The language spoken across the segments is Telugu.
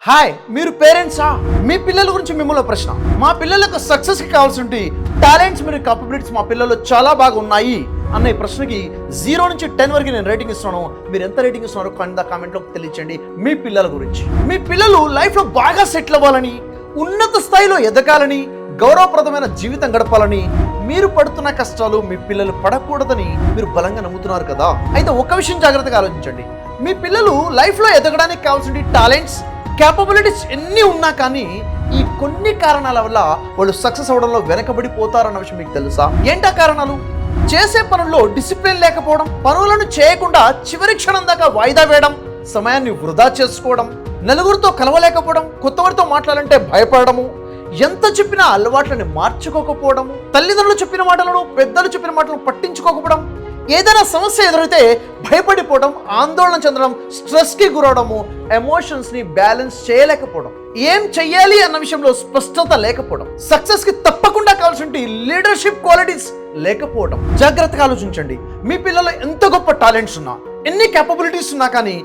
హాయ్, మీరు పేరెంట్సా? మీ పిల్లల గురించి మిమ్మల్ని ప్రశ్న. మా పిల్లలకు సక్సెస్కి కావాల్సిన టాలెంట్స్ మరియు కాపబిలిటీస్ మా పిల్లల్లో చాలా బాగా ఉన్నాయి అన్న ఈ ప్రశ్నకి 0 నుంచి 10 వరకు నేను రేటింగ్ ఇస్తున్నాను. మీరు ఎంత రేటింగ్ ఇస్తున్నారో కింద కామెంట్లో తెలియచేయండి. మీ పిల్లల గురించి, మీ పిల్లలు లైఫ్లో బాగా సెటిల్ అవ్వాలని, ఉన్నత స్థాయిలో ఎదగాలని, గౌరవప్రదమైన జీవితం గడపాలని, మీరు పడుతున్న కష్టాలు మీ పిల్లలు పడకూడదని మీరు బలంగా నమ్ముతున్నారు కదా. అయితే ఒక విషయం జాగ్రత్తగా ఆలోచించండి. మీ పిల్లలు లైఫ్లో ఎదగడానికి కావాల్సిన టాలెంట్స్, క్యాపబిలిటీస్ ఎన్ని ఉన్నా కానీ ఈ కొన్ని కారణాల వల్ల వాళ్ళు సక్సెస్ అవడంలో వెనకబడిపోతారన్న విషయం మీకు తెలుసా? ఏంటా కారణాలు? చేసే పనుల్లో డిసిప్లిన్ లేకపోవడం, పనులను చేయకుండా చివరి క్షణం దాకా వాయిదా వేయడం, సమయాన్ని వృధా చేసుకోవడం, నలుగురితో కలవలేకపోవడం, కొత్తవారితో మాట్లాడాలంటే భయపడము, ఎంత చెప్పినా అలవాట్లని మార్చుకోకపోవడము, తల్లిదండ్రులు చెప్పిన మాటలను, పెద్దలు చెప్పిన మాటలను పట్టించుకోకపోవడం, ఏదైనా సమస్య ఎదురైతే భయపడిపోవడం, ఆందోళన చెందడం, స్ట్రెస్కి గురవడము, ఎమోషన్స్ని బ్యాలెన్స్ చేయలేకపోవడం, ఏం చెయ్యాలి అన్న విషయంలో స్పష్టత లేకపోవడం, సక్సెస్కి తప్పకుండా కావాల్సిన లీడర్షిప్ క్వాలిటీస్ లేకపోవడం. జాగ్రత్తగా ఆలోచించండి. మీ పిల్లలు ఎంత గొప్ప టాలెంట్స్ ఉన్నా, ఎన్ని క్యాపబిలిటీస్ ఉన్నా కానీ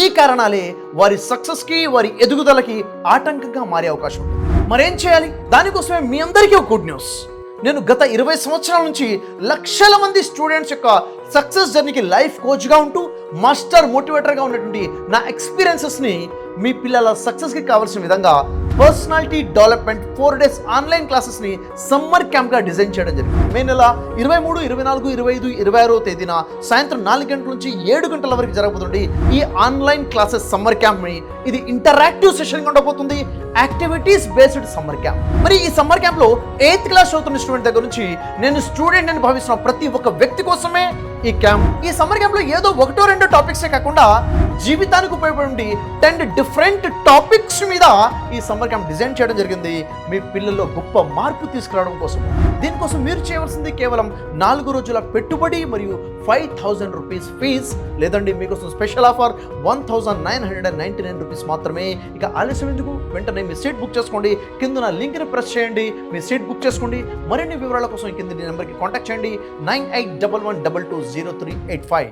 ఈ కారణాలే వారి సక్సెస్కి, వారి ఎదుగుదలకి ఆటంకంగా మారే అవకాశం ఉంది. మరేం చేయాలి? దానికోసమే మీ అందరికీ ఒక గుడ్ న్యూస్. నేను గత 20 సంవత్సరాల నుంచి లక్షల మంది స్టూడెంట్స్ యొక్క సక్సెస్ జర్నీకి లైఫ్ కోచ్గా ఉంటూ, మాస్టర్ మోటివేటర్గా ఉన్నటువంటి నా ఎక్స్పీరియన్సెస్ని మీ పిల్లల సక్సెస్కి కావాల్సిన విధంగా పర్సనాలిటీ డెవలప్మెంట్ 4 days ఆన్లైన్ క్లాసెస్ని సమ్మర్ క్యాంప్గా డిజైన్ చేయడం జరిగింది. మే నెల 23, 24, 25, 26వ తేదీన సాయంత్రం 4 గంటల నుంచి 7 గంటల వరకు జరగబోతుంది ఈ ఆన్లైన్ క్లాసెస్ సమ్మర్ క్యాంప్ని. ఇది ఇంటరాక్టివ్ సెషన్గా ఉండబోతుంది, యాక్టివిటీస్ బేస్డ్ సమ్మర్ క్యాంప్. మరి ఈ సమ్మర్ క్యాంప్లో 8th క్లాస్ చదువుతున్న స్టూడెంట్ దగ్గర నుంచి నేను స్టూడెంట్ అని భావిస్తున్న ప్రతి ఒక్క వ్యక్తి కోసమే ఈ క్యాంప్. ఈ సమ్మర్ క్యాంప్లో ఏదో 1-2 టాపిక్సే కాకుండా జీవితానికి ఉపయోగపడే 10 డిఫరెంట్ టాపిక్స్ మీద ఈ సమ్మర్ క్యాంప్ డిజైన్ చేయడం జరిగింది, మీ పిల్లల్లో గొప్ప మార్పు తీసుకురావడం కోసం. దీనికోసం మీరు చేయవలసింది కేవలం 4 రోజుల పెట్టుబడి మరియు 5,000 రూపీస్ ఫీజ్, లేదండి మీకోసం స్పెషల్ ఆఫర్ 1,999 రూపీస్ మాత్రమే. ఇక ఆలస్యం ఎందుకు? వెంటనే మీ సీట్ బుక్ చేసుకోండి. కింద లింక్ని ప్రెస్ చేయండి, మీ సీట్ బుక్ చేసుకోండి. మరిన్ని వివరాల కోసం కింద నెంబర్కి కాంటాక్ట్ చేయండి 9811220385.